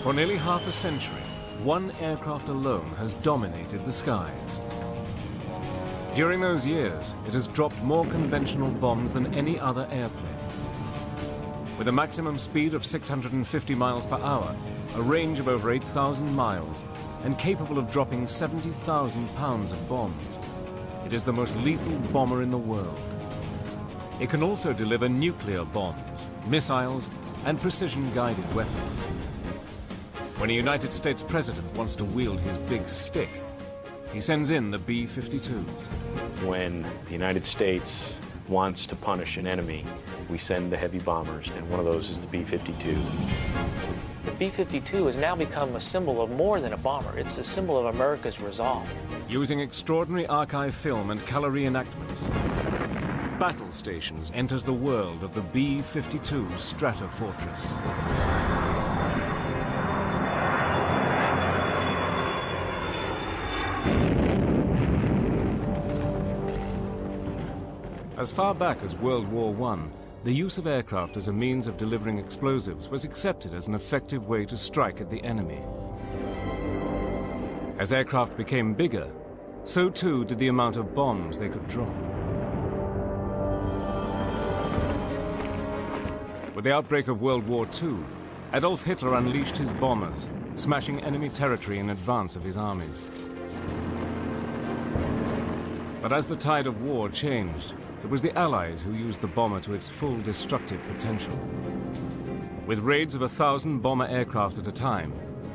For nearly half a century, one aircraft alone has dominated the skies. During those years, it has dropped more conventional bombs than any other airplane. With a maximum speed of 650 miles per hour, a range of over 8,000 miles, and capable of dropping 70,000 pounds of bombs, it is the most lethal bomber in the world. It can also deliver nuclear bombs, missiles, and precision-guided weapons. When a United States president wants to wield his big stick, he sends in the B-52s. When the United States wants to punish an enemy, we send the heavy bombers, and one of those is the B-52. The B-52 has now become a symbol of more than a bomber. It's a symbol of America's resolve. Using extraordinary archive film and color reenactments, Battle Stations enters the world of the B-52 Stratofortress. As far back as World War I, the use of aircraft as a means of delivering explosives was accepted as an effective way to strike at the enemy. As aircraft became bigger, so too did the amount of bombs they could drop. With the outbreak of World War II, Adolf Hitler unleashed his bombers, smashing enemy territory in advance of his armies. But as the tide of war changed, it was the Allies who used the bomber to its full destructive potential. With raids of 1,000 bomber aircraft at a time,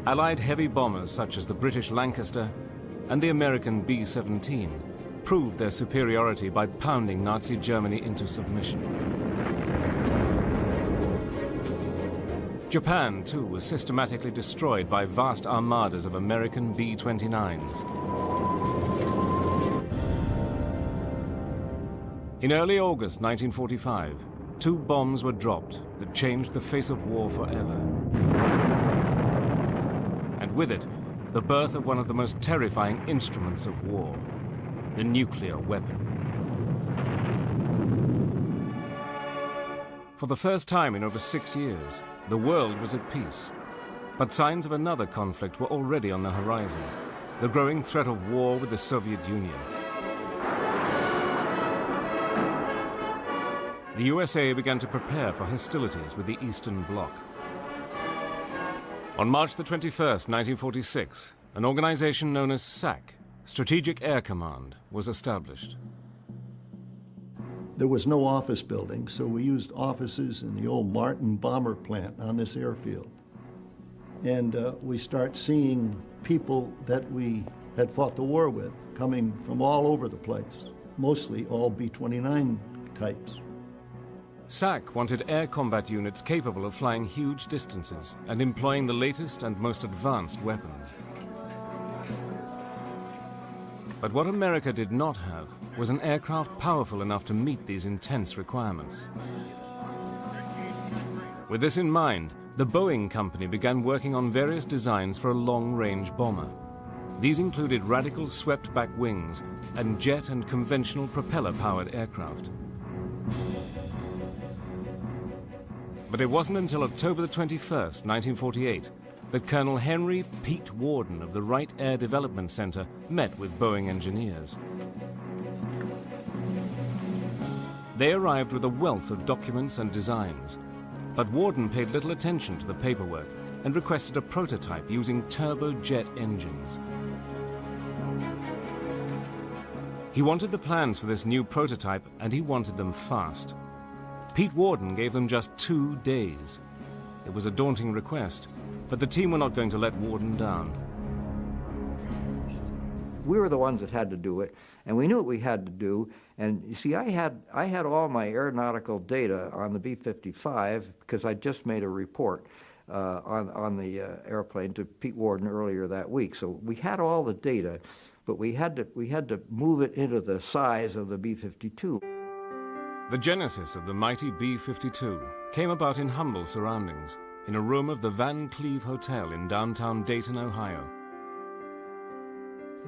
Allied heavy bombers such as the British Lancaster and the American B-17 proved their superiority by pounding Nazi Germany into submission. Japan, too, was systematically destroyed by vast armadas of American B-29s. In early August 1945, 2 bombs were dropped that changed the face of war forever. And with it, the birth of one of the most terrifying instruments of war, the nuclear weapon. For the first time in over 6 years, the world was at peace. But signs of another conflict were already on the horizon, the growing threat of war with the Soviet Union. The USA began to prepare for hostilities with the Eastern Bloc. On March the 21st, 1946, an organization known as SAC, Strategic Air Command, was established. There was no office building, so we used offices in the old Martin bomber plant on this airfield. And we start seeing people that we had fought the war with coming from all over the place, mostly all B-29 types. SAC wanted air combat units capable of flying huge distances and employing the latest and most advanced weapons. But what America did not have was an aircraft powerful enough to meet these intense requirements. With this in mind, the Boeing company began working on various designs for a long-range bomber. These included radical swept-back wings and jet and conventional propeller-powered aircraft. But it wasn't until October the 21st, 1948, that Colonel Henry Pete Worden of the Wright Air Development Center met with Boeing engineers. They arrived with a wealth of documents and designs, but Worden paid little attention to the paperwork and requested a prototype using turbojet engines. He wanted the plans for this new prototype, and he wanted them fast. Pete Worden gave them just 2 days. It was a daunting request, but the team were not going to let Worden down. We were the ones that had to do it, and we knew what we had to do. And you see, I had all my aeronautical data on the B-55 because I just made a report on the airplane to Pete Worden earlier that week. So we had all the data, but we had to move it into the size of the B-52. The genesis of the mighty B-52 came about in humble surroundings, in a room of the Van Cleve Hotel in downtown Dayton, Ohio.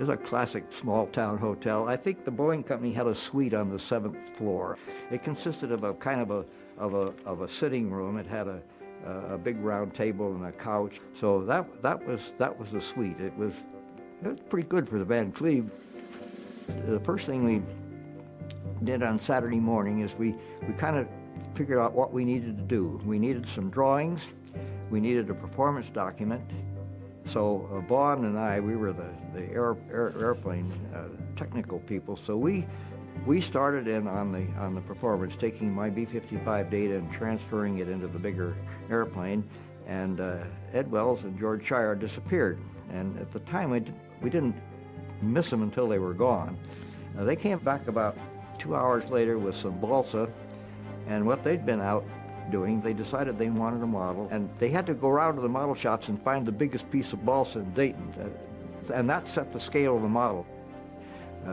It's a classic small-town hotel. I think the Boeing company had a suite on the 7th floor. It consisted of a kind of a sitting room. It had a big round table and a couch. So that was a suite. It was pretty good for the Van Cleve. The first thing we did on Saturday morning is we kind of figured out what we needed to do. We needed some drawings. We needed a performance document. So Vaughn and I, we were the airplane technical people. So we started in on the performance, taking my B-55 data and transferring it into the bigger airplane. And Ed Wells and George Shire disappeared. And at the time, we didn't miss them until they were gone. They came back about 2 hours later with some balsa, and what they'd been out doing, they decided they wanted a model, and they had to go around to the model shops and find the biggest piece of balsa in Dayton, and that set the scale of the model.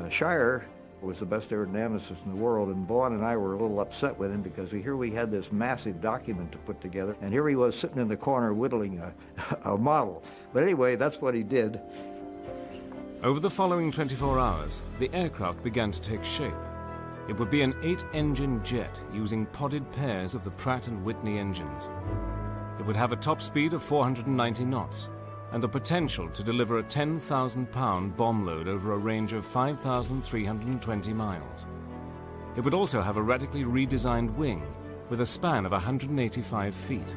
Shire was the best aerodynamicist in the world, and Vaughn and I were a little upset with him because here we had this massive document to put together, and here he was sitting in the corner whittling a model. But anyway, that's what he did. Over the following 24 hours, the aircraft began to take shape. It would be an 8-engine jet using podded pairs of the Pratt & Whitney engines. It would have a top speed of 490 knots and the potential to deliver a 10,000-pound bomb load over a range of 5,320 miles. It would also have a radically redesigned wing with a span of 185 feet.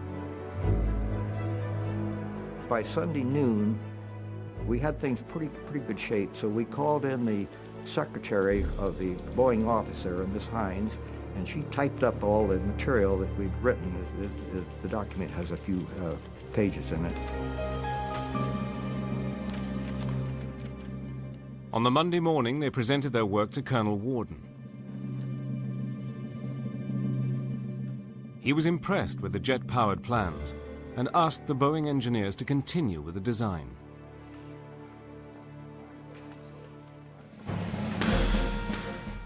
By Sunday noon, we had things pretty good shape, so we called in the secretary of the Boeing office there, Miss Hines, and she typed up all the material that we'd written. The document has a few pages in it. On the Monday morning, they presented their work to Colonel Warden. He was impressed with the jet-powered plans and asked the Boeing engineers to continue with the design.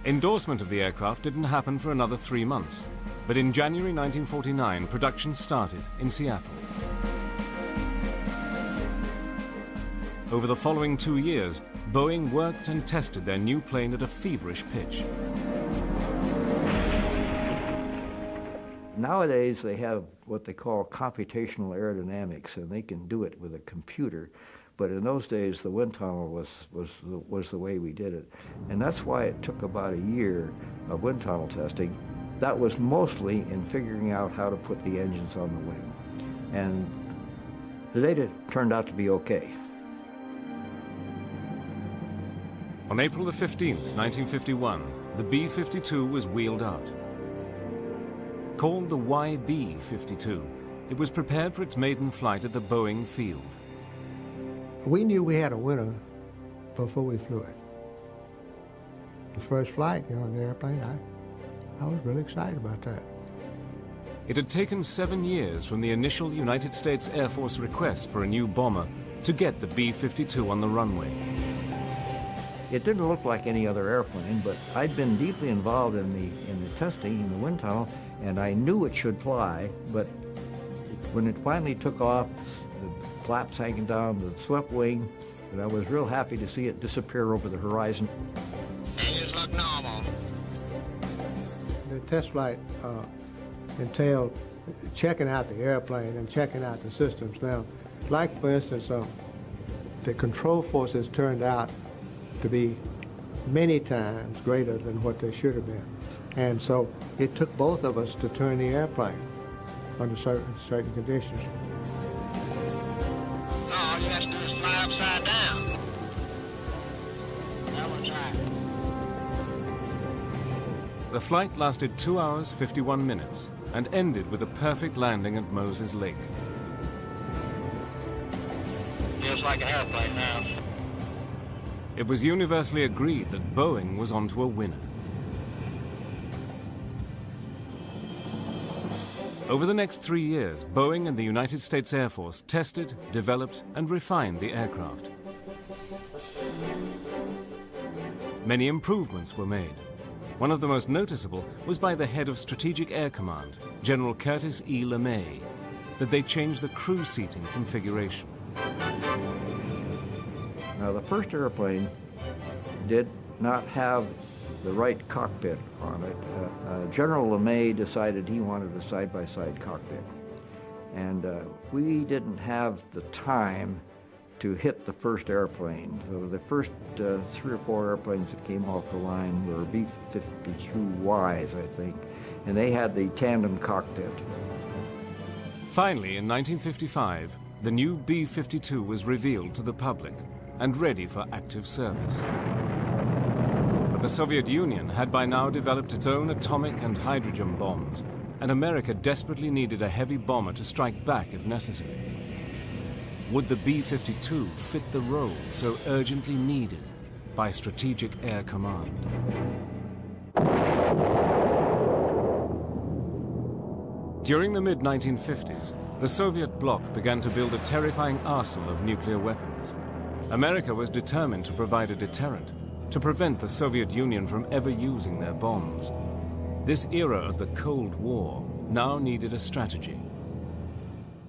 Endorsement of the aircraft didn't happen for another 3 months, but in January 1949, production started in Seattle. Over the following 2 years, Boeing worked and tested their new plane at a feverish pitch. Nowadays, they have what they call computational aerodynamics, and they can do it with a computer. But in those days, the wind tunnel was the way we did it. And that's why it took about a year of wind tunnel testing. That was mostly in figuring out how to put the engines on the wing. And the data turned out to be okay. On April the 15th, 1951, the B-52 was wheeled out. Called the YB-52, it was prepared for its maiden flight at the Boeing field. We knew we had a winner before we flew it. The first flight, on the airplane, I was really excited about that. It had taken 7 years from the initial United States Air Force request for a new bomber to get the B-52 on the runway. It didn't look like any other airplane, but I'd been deeply involved in the testing in the wind tunnel, and I knew it should fly, but when it finally took off, the flaps hanging down, the swept wing, and I was real happy to see it disappear over the horizon. Engines look normal. The test flight entailed checking out the airplane and checking out the systems. Now, like for instance, the control forces turned out to be many times greater than what they should have been. And so it took both of us to turn the airplane under certain conditions. All you have to do is fly upside down. Now we'll try. The flight lasted 2 hours, 51 minutes and ended with a perfect landing at Moses Lake. Feels like an airplane now. It was universally agreed that Boeing was onto a winner. Over the next 3 years, Boeing and the United States Air Force tested, developed, and refined the aircraft. Many improvements were made. One of the most noticeable was by the head of Strategic Air Command, General Curtis E. LeMay, that they changed the crew seating configuration. Now, the first airplane did not have the right cockpit on it. General LeMay decided he wanted a side-by-side cockpit. And we didn't have the time to hit the first airplane. So the first 3 or 4 airplanes that came off the line were B-52Ys, I think, and they had the tandem cockpit. Finally, in 1955, the new B-52 was revealed to the public and ready for active service. But the Soviet Union had by now developed its own atomic and hydrogen bombs, and America desperately needed a heavy bomber to strike back if necessary. Would the B-52 fit the role so urgently needed by Strategic Air Command? During the mid-1950s, the Soviet bloc began to build a terrifying arsenal of nuclear weapons. America was determined to provide a deterrent, to prevent the Soviet Union from ever using their bombs. This era of the Cold War now needed a strategy.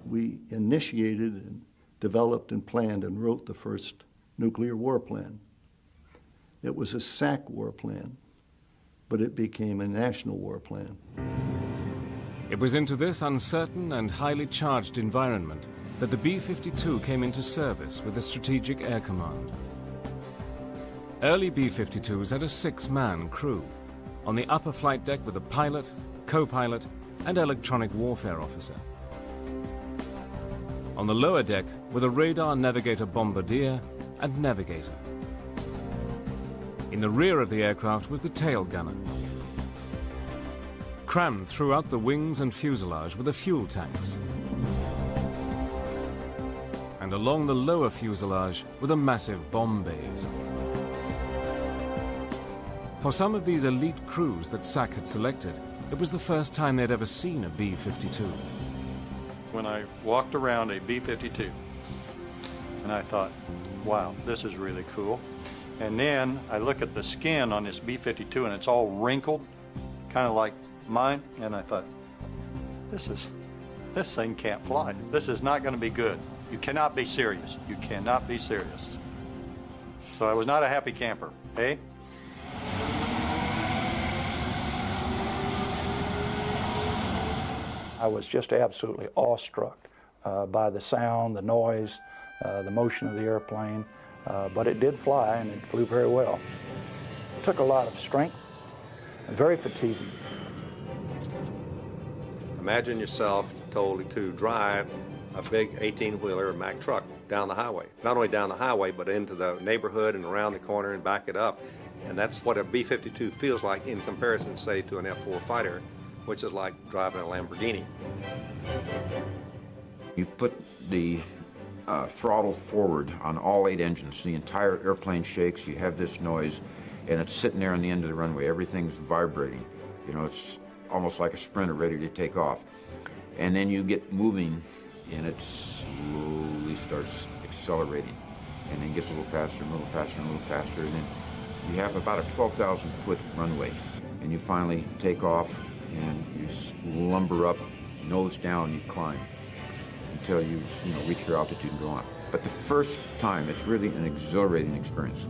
We initiated and developed and planned and wrote the first nuclear war plan. It was a SAC war plan, but it became a national war plan. It was into this uncertain and highly charged environment that the B-52 came into service with the Strategic Air Command. Early B-52s had a 6-man crew, on the upper flight deck with a pilot, co-pilot, and electronic warfare officer. On the lower deck were the radar navigator bombardier and navigator. In the rear of the aircraft was the tail gunner. Crammed throughout the wings and fuselage were the fuel tanks. And along the lower fuselage were the massive bomb bays. For some of these elite crews that SAC had selected, it was the first time they'd ever seen a B-52. When I walked around a B-52, and I thought, wow, this is really cool. And then I look at the skin on this B-52 and it's all wrinkled, kind of like mine, and I thought, this thing can't fly. This is not going to be good. You cannot be serious. You cannot be serious. So I was not a happy camper, eh? I was just absolutely awestruck by the sound, the noise, the motion of the airplane, but it did fly and it flew very well. It took a lot of strength and very fatiguing. Imagine yourself told to drive a big 18-wheeler Mack truck down the highway. Not only down the highway, but into the neighborhood and around the corner and back it up. And that's what a B-52 feels like in comparison, say, to an F-4 fighter, which is like driving a Lamborghini. You put the throttle forward on all 8 engines. The entire airplane shakes. You have this noise, and it's sitting there on the end of the runway. Everything's vibrating. You know, it's almost like a sprinter ready to take off. And then you get moving, and it slowly starts accelerating, and then gets a little faster, and a little faster, and a little faster, and then you have about a 12,000-foot runway, and you finally take off, and you lumber up, nose down, you climb until you reach your altitude and go on. But the first time, it's really an exhilarating experience.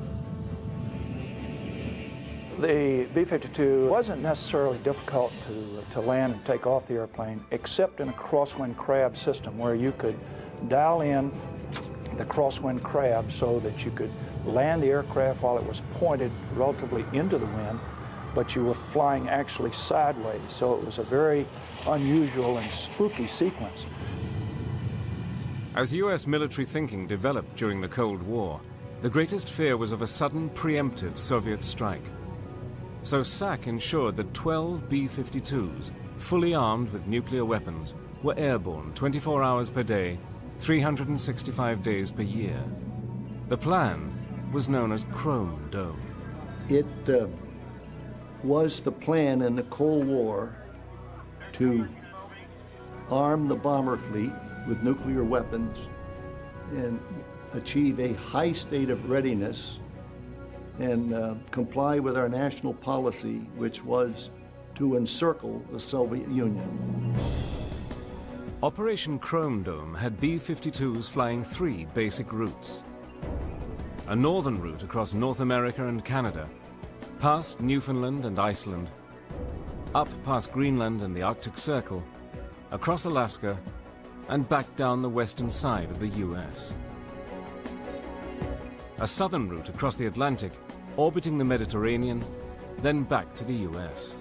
The B-52 wasn't necessarily difficult to land and take off the airplane, except in a crosswind crab system where you could dial in the crosswind crab so that you could land the aircraft while it was pointed relatively into the wind, but you were flying actually sideways. So it was a very unusual and spooky sequence. As US military thinking developed during the Cold War, the greatest fear was of a sudden preemptive Soviet strike. So SAC ensured that 12 B-52s, fully armed with nuclear weapons, were airborne 24 hours per day, 365 days per year. The plan was known as Chrome Dome. It was the plan in the Cold War to arm the bomber fleet with nuclear weapons and achieve a high state of readiness and comply with our national policy, which was to encircle the Soviet Union. Operation Chrome Dome had B-52s flying 3 basic routes. A northern route across North America and Canada, past Newfoundland and Iceland, up past Greenland and the Arctic Circle, across Alaska, and back down the western side of the US. A southern route across the Atlantic, orbiting the Mediterranean, then back to the US.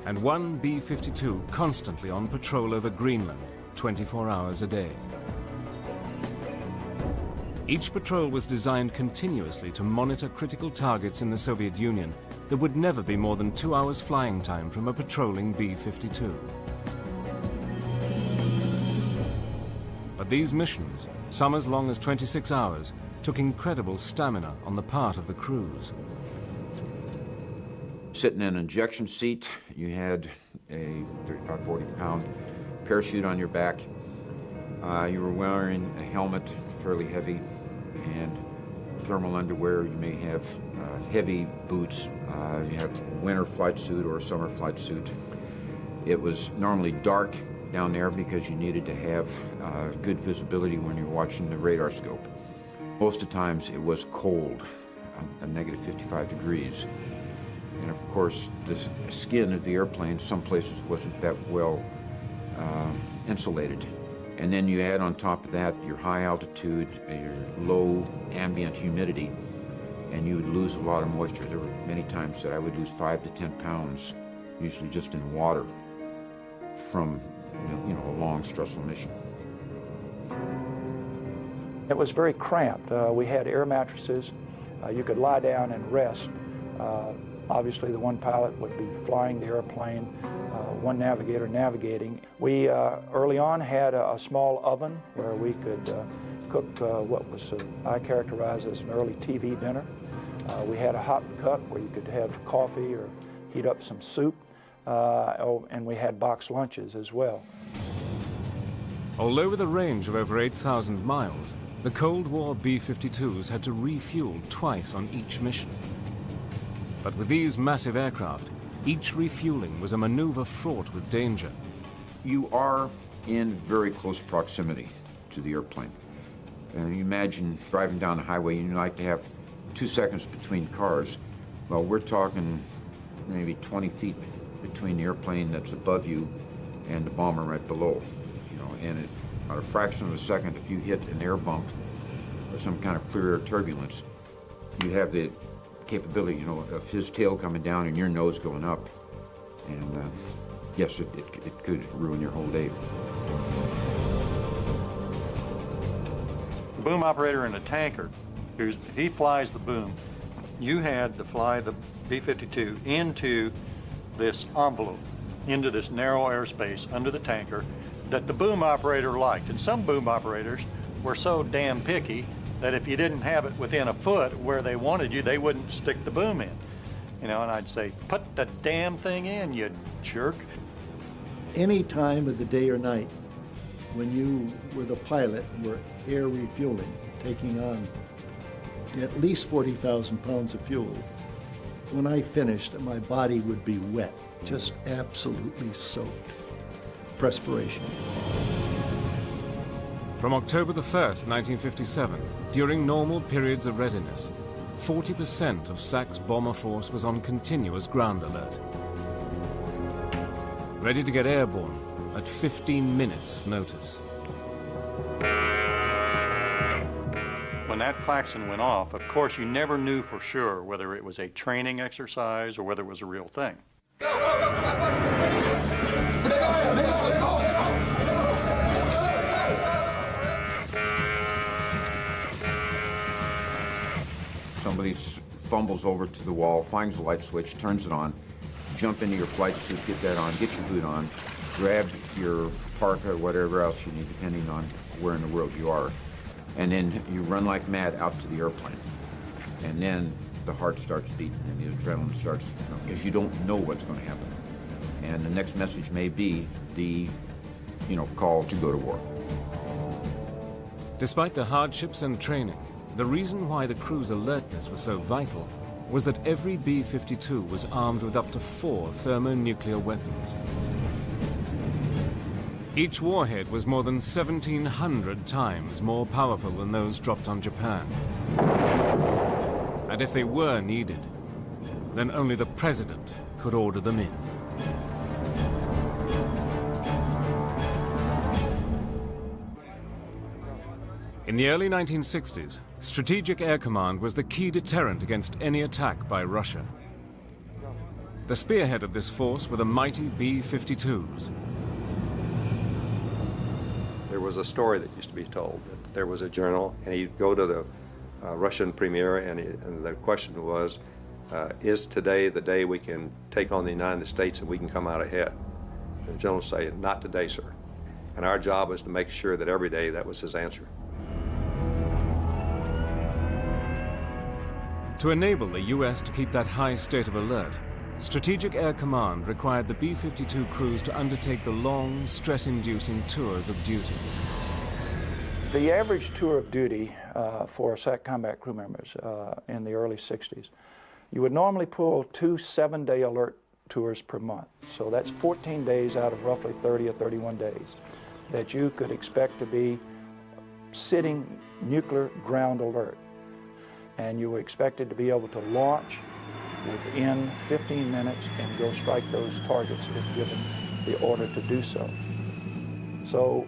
And one B-52 constantly on patrol over Greenland, 24 hours a day. Each patrol was designed continuously to monitor critical targets in the Soviet Union that would never be more than 2 hours flying time from a patrolling B-52. But these missions, some as long as 26 hours, took incredible stamina on the part of the crews. Sitting in an injection seat, you had a 35, 40-pound parachute on your back. You were wearing a helmet, fairly heavy, and thermal underwear. You may have heavy boots. You have a winter flight suit or a summer flight suit. It was normally dark down there because you needed to have good visibility when you're watching the radar scope. Most of the times it was cold, a negative 55 degrees. And of course, the skin of the airplane, some places wasn't that well insulated. And then you add on top of that your high altitude, your low ambient humidity, and you would lose a lot of moisture. There were many times that I would lose 5 to 10 pounds, usually just in water, from a long, stressful mission. It was very cramped. We had air mattresses. You could lie down and rest. Obviously, the one pilot would be flying the airplane, one navigator navigating. We early on had a small oven where we could cook what was I characterize as an early TV dinner. We had a hot cup where you could have coffee or heat up some soup, and we had box lunches as well. Although with a range of over 8,000 miles, the Cold War B-52s had to refuel twice on each mission. But with these massive aircraft, each refueling was a maneuver fraught with danger. You are in very close proximity to the airplane. And you imagine driving down the highway, you like to have 2 seconds between cars. Well, we're talking maybe 20 feet between the airplane that's above you and the bomber right below. And at a fraction of a second, if you hit an air bump or some kind of clear air turbulence, you have the capability, of his tail coming down and your nose going up. And yes, it could ruin your whole day. The boom operator in a tanker, he flies the boom. You had to fly the B-52 into this envelope, into this narrow airspace under the tanker that the boom operator liked. And some boom operators were so damn picky that if you didn't have it within a foot where they wanted you, they wouldn't stick the boom in. And I'd say, put the damn thing in, you jerk. Any time of the day or night when you were the pilot and were air refueling, taking on at least 40,000 pounds of fuel, when I finished, my body would be wet, just absolutely soaked. Perspiration. From October the 1st, 1957, during normal periods of readiness, 40% of SAC's bomber force was on continuous ground alert, ready to get airborne at 15 minutes notice. When that klaxon went off, of course, you never knew for sure whether it was a training exercise or whether it was a real thing. Somebody fumbles over to the wall, finds the light switch, turns it on, jump into your flight suit, get that on, get your boot on, grab your parka or whatever else you need, depending on where in the world you are, and then you run like mad out to the airplane. And then the heart starts beating and the adrenaline starts, because you don't know what's going to happen. And the next message may be the, call to go to war. Despite the hardships and training, the reason why the crew's alertness was so vital was that every B-52 was armed with up to 4 thermonuclear weapons. Each warhead was more than 1,700 times more powerful than those dropped on Japan. And if they were needed, then only the president could order them in. In the early 1960s, Strategic Air Command was the key deterrent against any attack by Russia. The spearhead of this force were the mighty B-52s. There was a story that used to be told that there was a general, and he'd go to the Russian premier, and the question was, is today the day we can take on the United States and we can come out ahead? And the general would say, not today, sir. And our job was to make sure that every day that was his answer. To enable the U.S. to keep that high state of alert, Strategic Air Command required the B-52 crews to undertake the long, stress-inducing tours of duty. The average tour of duty for SAC combat crew members in the early 60s, you would normally pull 2 7-day alert tours per month. So that's 14 days out of roughly 30 or 31 days that you could expect to be sitting nuclear ground alert. And you were expected to be able to launch within 15 minutes and go strike those targets if given the order to do so. So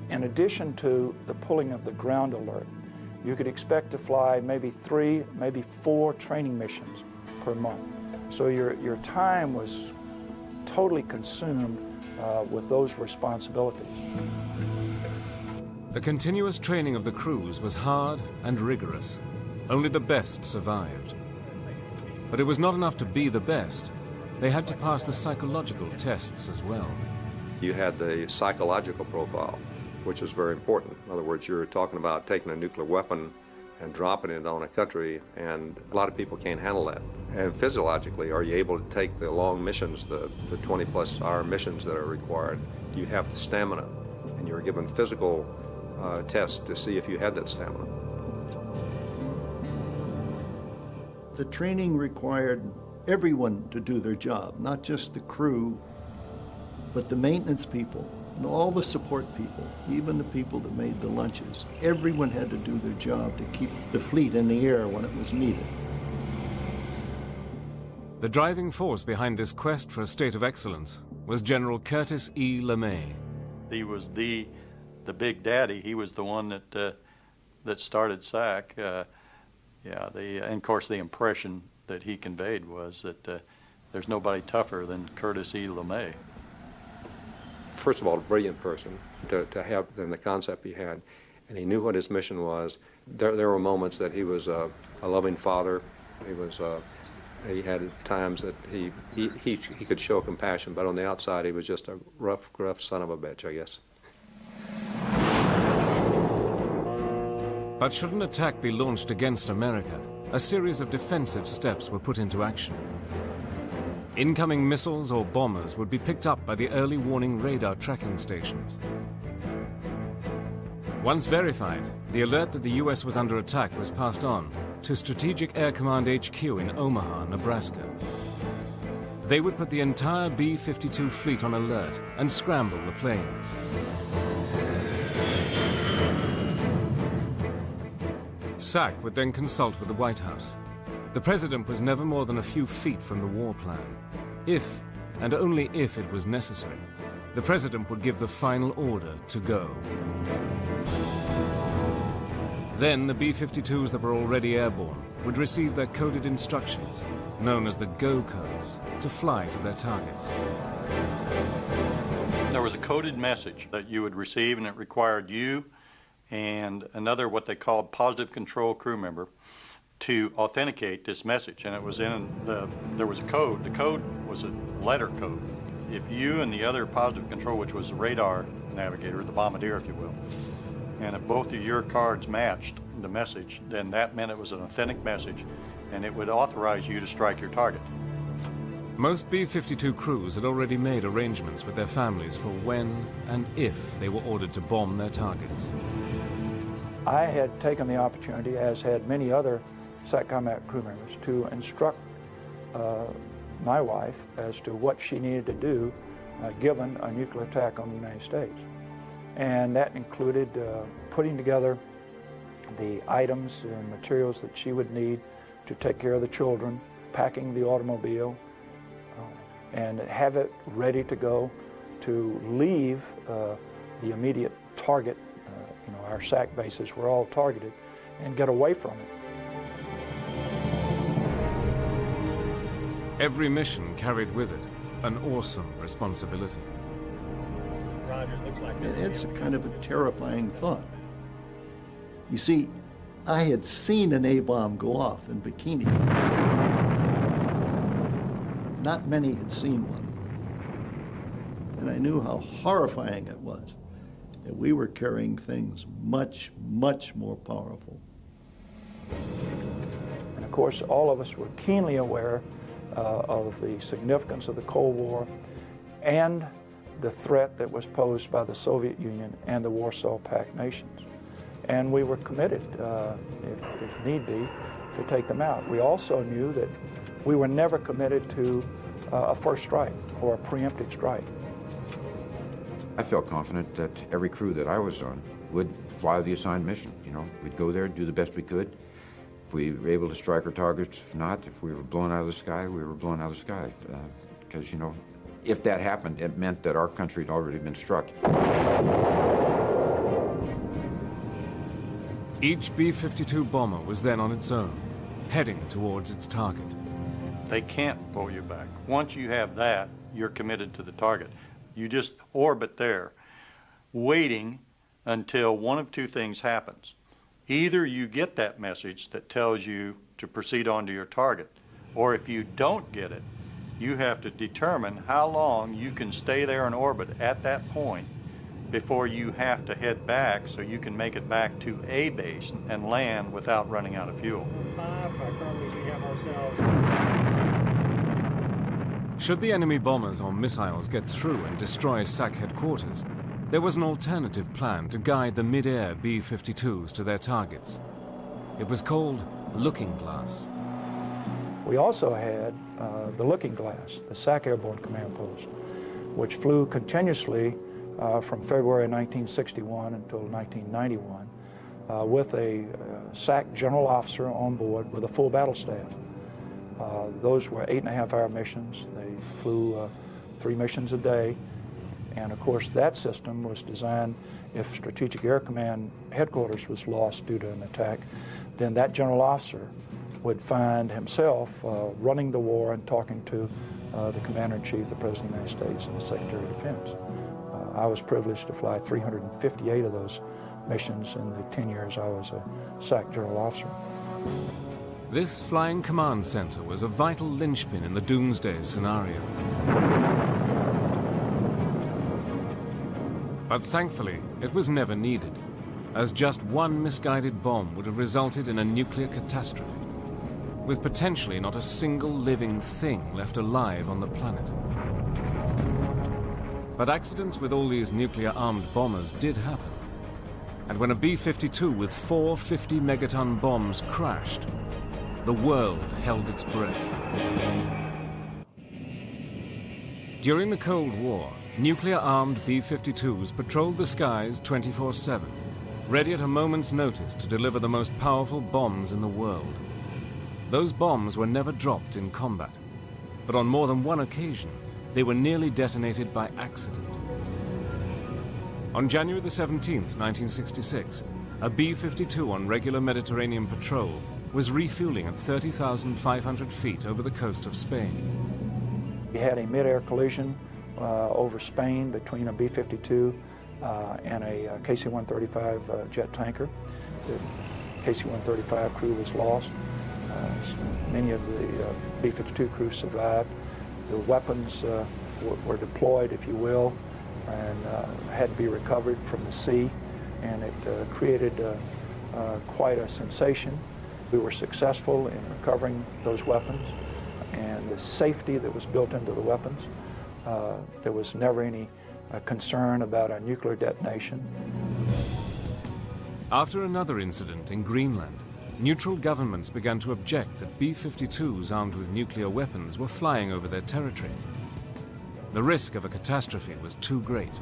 in addition to the pulling of the ground alert, you could expect to fly maybe 3, maybe 4 training missions per month. So your time was totally consumed with those responsibilities. The continuous training of the crews was hard and rigorous. Only the best survived. But it was not enough to be the best. They had to pass the psychological tests as well. You had the psychological profile, which was very important. In other words, you're talking about taking a nuclear weapon and dropping it on a country, and a lot of people can't handle that. And physiologically, are you able to take the long missions, the 20-plus hour missions that are required? Do you have the stamina? And you're given physical tests to see if you had that stamina. The training required everyone to do their job, not just the crew, but the maintenance people and all the support people, even the people that made the lunches. Everyone had to do their job to keep the fleet in the air when it was needed. The driving force behind this quest for a state of excellence was General Curtis E. LeMay. He was the big daddy. He was the one that started SAC. And of course the impression that he conveyed was that there's nobody tougher than Curtis E. LeMay. First of all, a brilliant person to have in the concept he had, and he knew what his mission was. There were moments that he was a loving father. He had times that he could show compassion, but on the outside he was just a rough, gruff son of a bitch, I guess. But should an attack be launched against America, a series of defensive steps were put into action. Incoming missiles or bombers would be picked up by the early warning radar tracking stations. Once verified, the alert that the U.S. was under attack was passed on to Strategic Air Command HQ in Omaha, Nebraska. They would put the entire B-52 fleet on alert and scramble the planes. SAC would then consult with the White House. The president was never more than a few feet from the war plan. If, and only if it was necessary, the president would give the final order to go. Then the B-52s that were already airborne would receive their coded instructions, known as the go codes, to fly to their targets. There was a coded message that you would receive, and it required you and another what they called positive control crew member to authenticate this message. And it was there was a code. The code was a letter code. If you and the other positive control, which was the radar navigator, the bombardier, if you will, and if both of your cards matched the message, then that meant it was an authentic message, and it would authorize you to strike your target. Most B-52 crews had already made arrangements with their families for when and if they were ordered to bomb their targets. I had taken the opportunity, as had many other SAC combat crew members, to instruct my wife as to what she needed to do given a nuclear attack on the United States. And that included putting together the items and materials that she would need to take care of the children, packing the automobile, and have it ready to go to leave the immediate target You know, our SAC bases were all targeted, and get away from it. Every mission carried with it an awesome responsibility. Roger, looks like it's a kind of a terrifying thought. You see, I had seen an A-bomb go off in Bikini. Not many had seen one. And I knew how horrifying it was, that we were carrying things much, much more powerful. And of course, all of us were keenly aware of the significance of the Cold War and the threat that was posed by the Soviet Union and the Warsaw Pact nations. And we were committed, if need be, to take them out. We also knew that we were never committed to a first strike or a preemptive strike. I felt confident that every crew that I was on would fly the assigned mission. You know, we'd go there, do the best we could. If we were able to strike our targets, if not, if we were blown out of the sky, we were blown out of the sky. Because, you know, if that happened, it meant that our country had already been struck. Each B-52 bomber was then on its own, heading towards its target. They can't pull you back. Once you have that, you're committed to the target. You just orbit there, waiting until one of two things happens. Either you get that message that tells you to proceed on to your target, or if you don't get it, you have to determine how long you can stay there in orbit at that point before you have to head back so you can make it back to a base and land without running out of fuel. Should the enemy bombers or missiles get through and destroy SAC headquarters, there was an alternative plan to guide the mid-air B-52s to their targets. It was called Looking Glass. We also had the Looking Glass, the SAC Airborne Command Post, which flew continuously from February 1961 until 1991 with a SAC general officer on board with a full battle staff. Those were 8.5-hour missions. They flew 3 missions a day. And of course, that system was designed, if Strategic Air Command headquarters was lost due to an attack, then that general officer would find himself running the war and talking to the Commander-in-Chief, the President of the United States, and the Secretary of Defense. I was privileged to fly 358 of those missions in the 10 years I was a SAC general officer. This flying command center was a vital linchpin in the doomsday scenario. But thankfully, it was never needed, as just one misguided bomb would have resulted in a nuclear catastrophe, with potentially not a single living thing left alive on the planet. But accidents with all these nuclear-armed bombers did happen. And when a B-52 with 4 50-megaton bombs crashed, the world held its breath. During the Cold War, nuclear-armed B-52s patrolled the skies 24/7, ready at a moment's notice to deliver the most powerful bombs in the world. Those bombs were never dropped in combat, but on more than one occasion, they were nearly detonated by accident. On January the 17th, 1966, a B-52 on regular Mediterranean patrol was refueling at 30,500 feet over the coast of Spain. We had a mid-air collision over Spain between a B-52 and a KC-135 jet tanker. The KC-135 crew was lost. Many of the B-52 crew survived. The weapons were deployed, if you will, and had to be recovered from the sea, and it created quite a sensation. We were successful in recovering those weapons, and the safety that was built into the weapons. There was never any concern about a nuclear detonation. After another incident in Greenland, neutral governments began to object that B-52s armed with nuclear weapons were flying over their territory. The risk of a catastrophe was too great.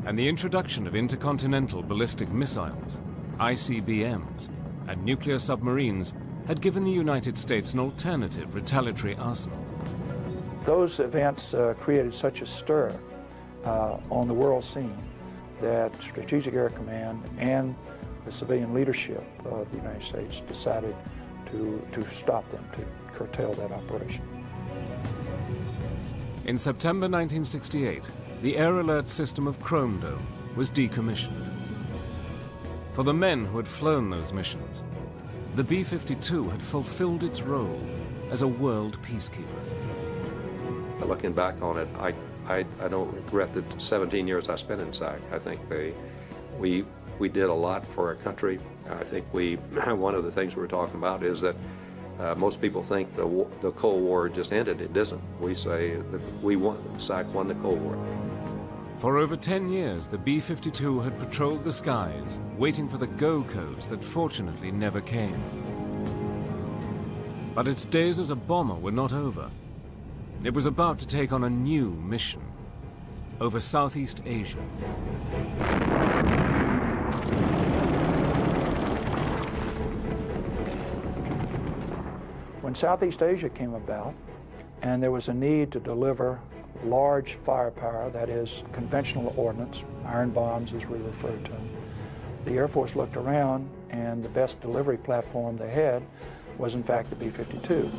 And the introduction of intercontinental ballistic missiles, ICBMs, and nuclear submarines had given the United States an alternative retaliatory arsenal. Those events created such a stir on the world scene that Strategic Air Command and the civilian leadership of the United States decided to stop them, to curtail that operation. In September 1968, the air alert system of Chrome Dome was decommissioned. For the men who had flown those missions, the B-52 had fulfilled its role as a world peacekeeper. Looking back on it, I don't regret the 17 years I spent in SAC. I think we did a lot for our country. I think one of the things we were talking about is that most people think the Cold War just ended. It doesn't. We say that SAC won the Cold War. For over 10 years, the B-52 had patrolled the skies, waiting for the go codes that fortunately never came. But its days as a bomber were not over. It was about to take on a new mission over Southeast Asia. When Southeast Asia came about, and there was a need to deliver large firepower, that is, conventional ordnance, iron bombs as we refer to them, the Air Force looked around, and the best delivery platform they had was, in fact, the B-52.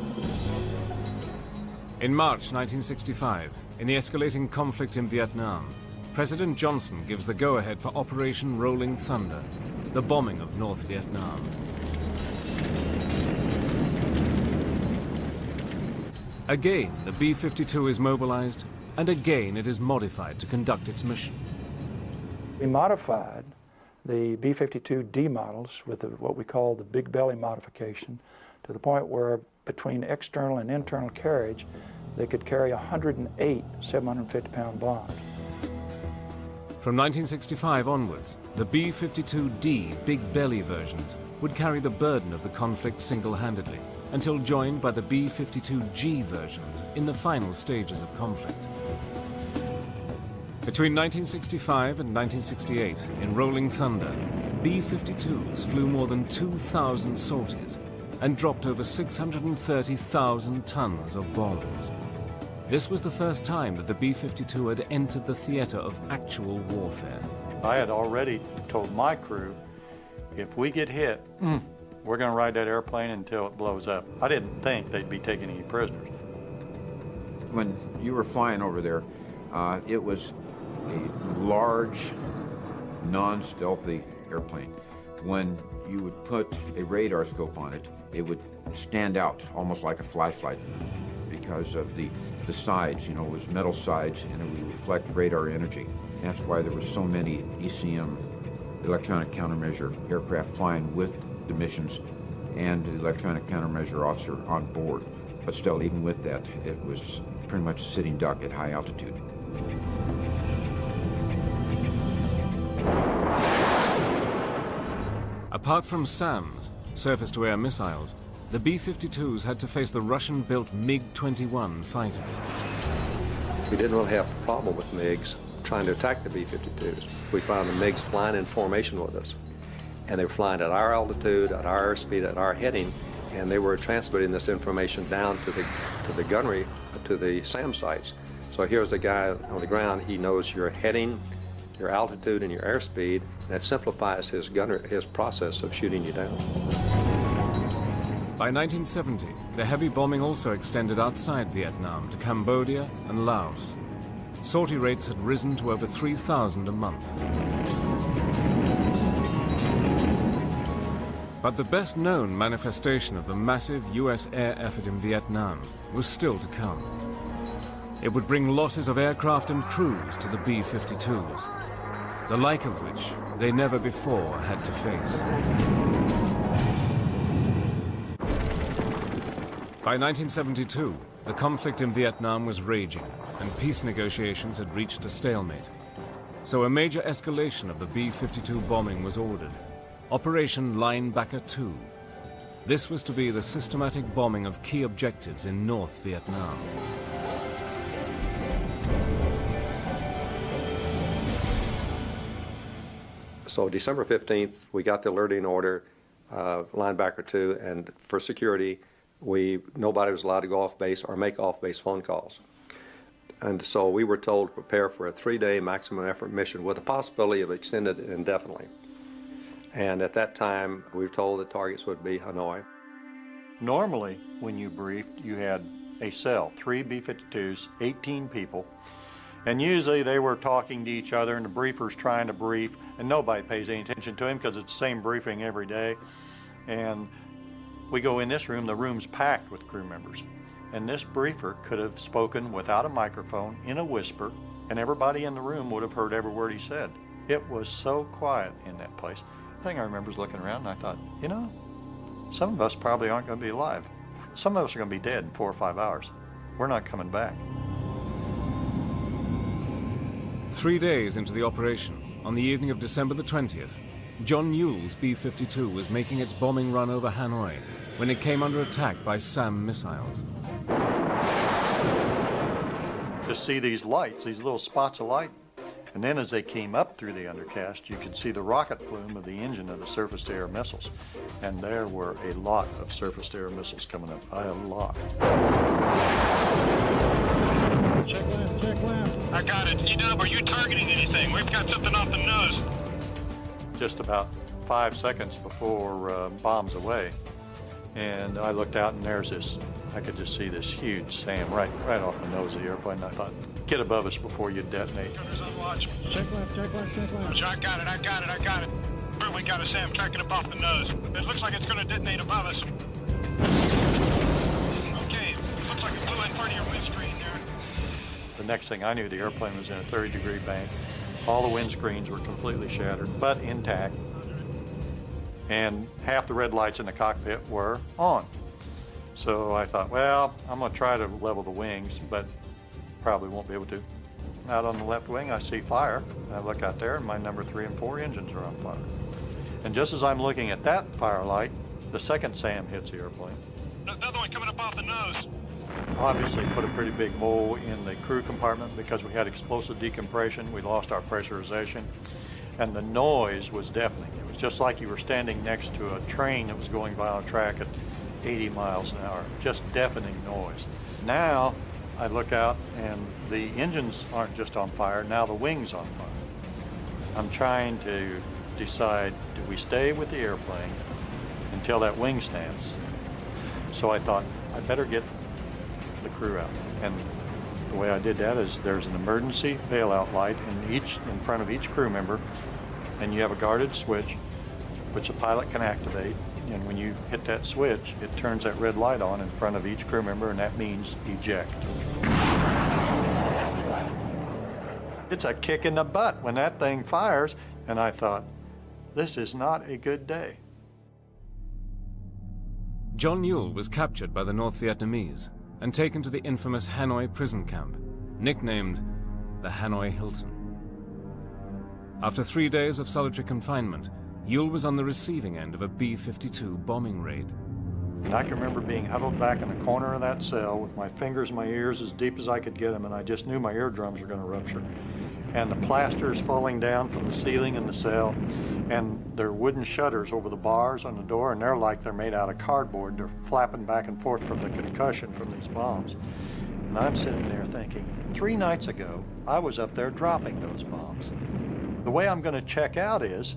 In March 1965, in the escalating conflict in Vietnam, President Johnson gives the go-ahead for Operation Rolling Thunder, the bombing of North Vietnam. Again, the B-52 is mobilized, and again it is modified to conduct its mission. We modified the B-52D models with what we call the big belly modification to the point where between external and internal carriage, they could carry 108 750-pound bombs. From 1965 onwards, the B-52D big belly versions would carry the burden of the conflict single-handedly, until joined by the B-52G versions in the final stages of conflict. Between 1965 and 1968, in Rolling Thunder, B-52s flew more than 2,000 sorties and dropped over 630,000 tons of bombs. This was the first time that the B-52 had entered the theater of actual warfare. I had already told my crew, if we get hit, we're going to ride that airplane until it blows up. I didn't think they'd be taking any prisoners. When you were flying over there, it was a large, non-stealthy airplane. When you would put a radar scope on it, it would stand out almost like a flashlight because of the sides. You know, it was metal sides and it would reflect radar energy. That's why there were so many ECM, electronic countermeasure aircraft flying with the missions and the electronic countermeasure officer on board. But still, even with that, it was pretty much a sitting duck at high altitude. Apart from SAMs, surface-to-air missiles, the B-52s had to face the Russian-built MiG-21 fighters. We didn't really have a problem with MiGs trying to attack the B-52s. We found the MiGs flying in formation with us. And they were flying at our altitude, at our airspeed, at our heading, and they were transmitting this information down to the gunnery, to the SAM sites. So here's a guy on the ground, he knows your heading, your altitude, and your airspeed, and that simplifies his process of shooting you down. By 1970, the heavy bombing also extended outside Vietnam to Cambodia and Laos. Sortie rates had risen to over 3,000 a month. But the best-known manifestation of the massive U.S. air effort in Vietnam was still to come. It would bring losses of aircraft and crews to the B-52s, the like of which they never before had to face. By 1972, the conflict in Vietnam was raging, and peace negotiations had reached a stalemate. So a major escalation of the B-52 bombing was ordered, Operation Linebacker 2. This was to be the systematic bombing of key objectives in North Vietnam. So December 15th, we got the alerting order, Linebacker 2, and for security, nobody was allowed to go off base or make off-base phone calls. And so we were told to prepare for a 3-day maximum effort mission with the possibility of extended indefinitely. And at that time, we were told the targets would be Hanoi. Normally, when you briefed, you had a cell, 3 B-52s, 18 people, and usually they were talking to each other and the briefer's trying to brief, and nobody pays any attention to him because it's the same briefing every day. And we go in this room, the room's packed with crew members. And this briefer could have spoken without a microphone, in a whisper, and everybody in the room would have heard every word he said. It was so quiet in that place. The thing I remember is looking around and I thought, you know, some of us probably aren't going to be alive. Some of us are going to be dead in 4 or 5 hours. We're not coming back. 3 days into the operation, on the evening of December the 20th, John Newell's B-52 was making its bombing run over Hanoi when it came under attack by SAM missiles. To see these lights, these little spots of light, and then as they came up through the undercast, you could see the rocket plume of the engine of the surface-to-air missiles. And there were a lot of surface-to-air missiles coming up, a lot. Check left, check left. I got it. E-Dub, are you targeting anything? We've got something off the nose. Just about 5 seconds before bombs away. And I looked out and there's this, I could just see this huge SAM right off the nose of the airplane. I thought, get above us before you detonate. Check left, check left, check left. I got it. We got a SAM tracking up off the nose. It looks like it's going to detonate above us. Okay, looks like it flew in front of your windscreen there. The next thing I knew, the airplane was in a 30-degree bank. All the windscreens were completely shattered, but intact. And half the red lights in the cockpit were on. So I thought, well, I'm going to try to level the wings, but probably won't be able to. Out on the left wing, I see fire. I look out there, and my number 3 and 4 engines are on fire. And just as I'm looking at that fire light, the second SAM hits the airplane. Another one coming up off the nose. Obviously put a pretty big hole in the crew compartment because we had explosive decompression. We lost our pressurization. And the noise was deafening. It was just like you were standing next to a train that was going by on a track at 80 miles an hour. Just deafening noise. Now I look out and the engines aren't just on fire, now the wing's on fire. I'm trying to decide, do we stay with the airplane until that wing snaps? So I thought, I better get the crew out. And the way I did that is there's an emergency bailout light in front of each crew member, and you have a guarded switch which the pilot can activate, and when you hit that switch, it turns that red light on in front of each crew member, and that means eject. It's a kick in the butt when that thing fires, and I thought, this is not a good day. John Newell was captured by the North Vietnamese and taken to the infamous Hanoi prison camp, nicknamed the Hanoi Hilton. After 3 days of solitary confinement, Newell was on the receiving end of a B-52 bombing raid. And I can remember being huddled back in the corner of that cell with my fingers in my ears as deep as I could get them, and I just knew my eardrums were going to rupture. And the plasters falling down from the ceiling in the cell, and there are wooden shutters over the bars on the door, and they're like they're made out of cardboard. They're flapping back and forth from the concussion from these bombs. And I'm sitting there thinking, 3 nights ago, I was up there dropping those bombs. The way I'm going to check out is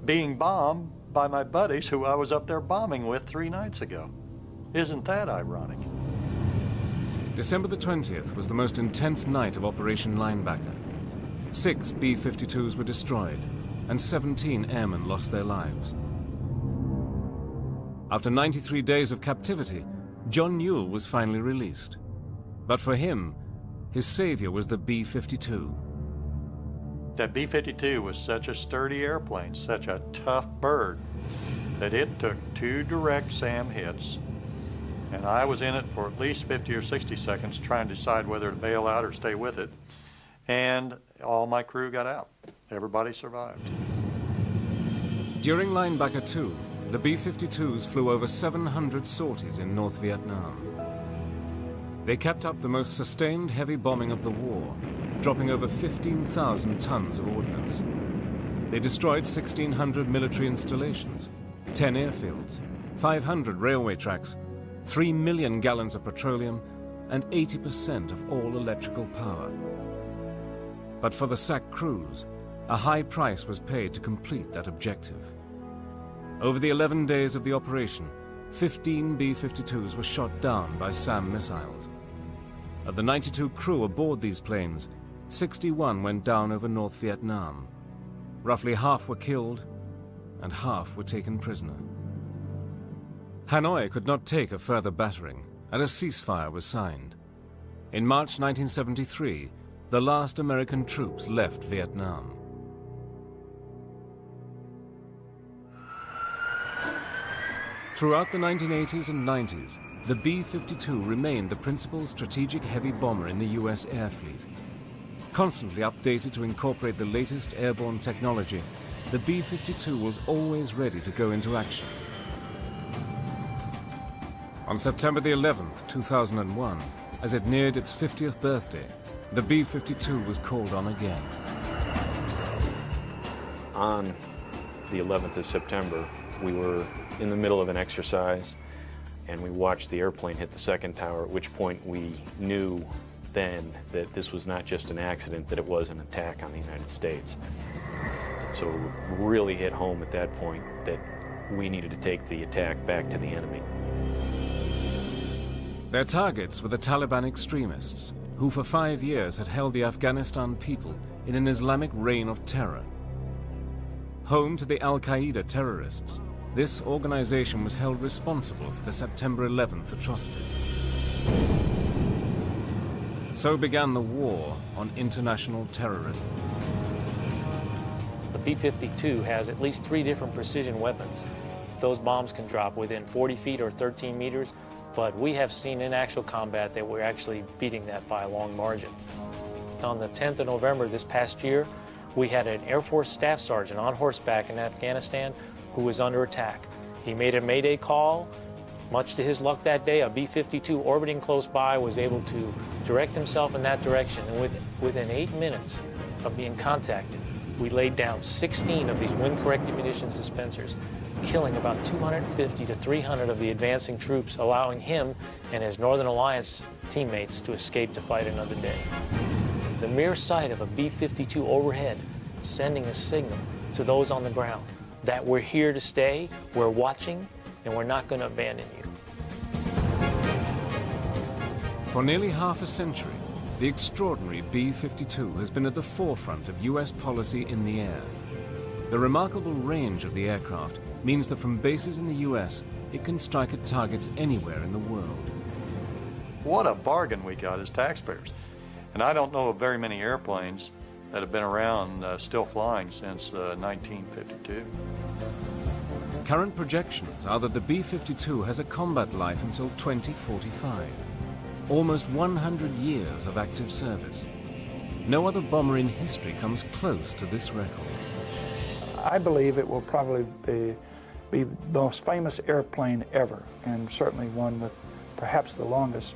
being bombed by my buddies who I was up there bombing with 3 nights ago. Isn't that ironic? December the 20th was the most intense night of Operation Linebacker. 6 B-52s were destroyed, and 17 airmen lost their lives. After 93 days of captivity, John Newell was finally released. But for him, his savior was the B-52. That B-52 was such a sturdy airplane, such a tough bird, that it took 2 direct SAM hits, and I was in it for at least 50 or 60 seconds trying to decide whether to bail out or stay with it, and all my crew got out. Everybody survived. During Linebacker 2, the B-52s flew over 700 sorties in North Vietnam. They kept up the most sustained heavy bombing of the war, dropping over 15,000 tons of ordnance. They destroyed 1,600 military installations, 10 airfields, 500 railway tracks, 3 million gallons of petroleum, and 80% of all electrical power. But for the SAC crews, a high price was paid to complete that objective. Over the 11 days of the operation, 15 B-52s were shot down by SAM missiles. Of the 92 crew aboard these planes, 61 went down over North Vietnam. Roughly half were killed, and half were taken prisoner. Hanoi could not take a further battering, and a ceasefire was signed. In March 1973, the last American troops left Vietnam. Throughout the 1980s and 90s, the B-52 remained the principal strategic heavy bomber in the U.S. air fleet. Constantly updated to incorporate the latest airborne technology, the B-52 was always ready to go into action. On September the 11th, 2001, as it neared its 50th birthday, the B-52 was called on again. On the 11th of September, we were in the middle of an exercise, and we watched the airplane hit the second tower, at which point we knew then that this was not just an accident, that it was an attack on the United States. So it really hit home at that point that we needed to take the attack back to the enemy. Their targets were the Taliban extremists, who for 5 years had held the Afghanistan people in an Islamic reign of terror. Home to the Al-Qaeda terrorists, this organization was held responsible for the September 11th atrocities. So began the war on international terrorism. The B-52 has at least 3 different precision weapons. Those bombs can drop within 40 feet or 13 meters, but we have seen in actual combat that we're actually beating that by a long margin. On the 10th of November this past year, we had an Air Force staff sergeant on horseback in Afghanistan who was under attack. He made a mayday call. Much to his luck that day, a B-52 orbiting close by was able to direct himself in that direction, and within 8 minutes of being contacted, we laid down 16 of these wind-corrected munitions dispensers, killing about 250 to 300 of the advancing troops, allowing him and his Northern Alliance teammates to escape to fight another day. The mere sight of a B-52 overhead sending a signal to those on the ground that we're here to stay, we're watching, and we're not going to abandon you. For nearly half a century, the extraordinary B-52 has been at the forefront of U.S. policy in the air. The remarkable range of the aircraft means that from bases in the U.S., it can strike at targets anywhere in the world. What a bargain we got as taxpayers. And I don't know of very many airplanes that have been around still flying since 1952. Current projections are that the B-52 has a combat life until 2045. Almost 100 years of active service. No other bomber in history comes close to this record. I believe it will probably be the most famous airplane ever, and certainly one with perhaps the longest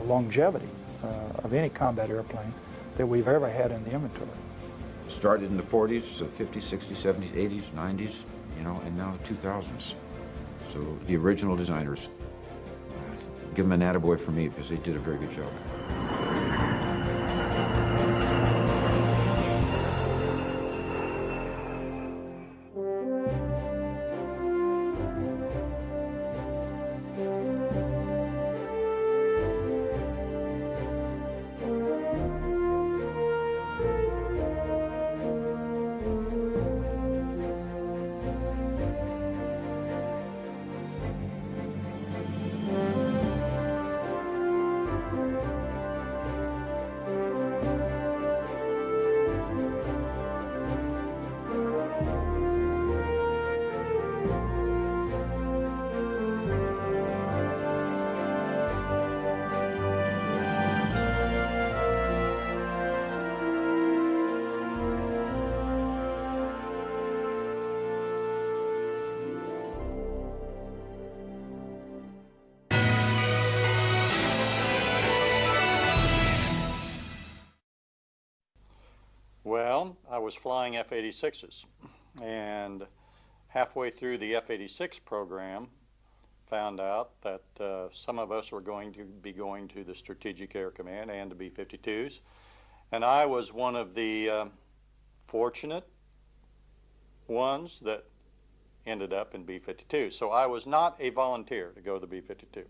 longevity of any combat airplane that we've ever had in the inventory. Started in the 40s, 50s, 60s, 70s, 80s, 90s, you know, and now the 2000s. So the original designers, give them an attaboy for me because they did a very good job. Well, I was flying F-86s, and halfway through the F-86 program, found out that some of us were going to be going to the Strategic Air Command and the B-52s. And I was one of the fortunate ones that ended up in B-52. So I was not a volunteer to go to the B-52.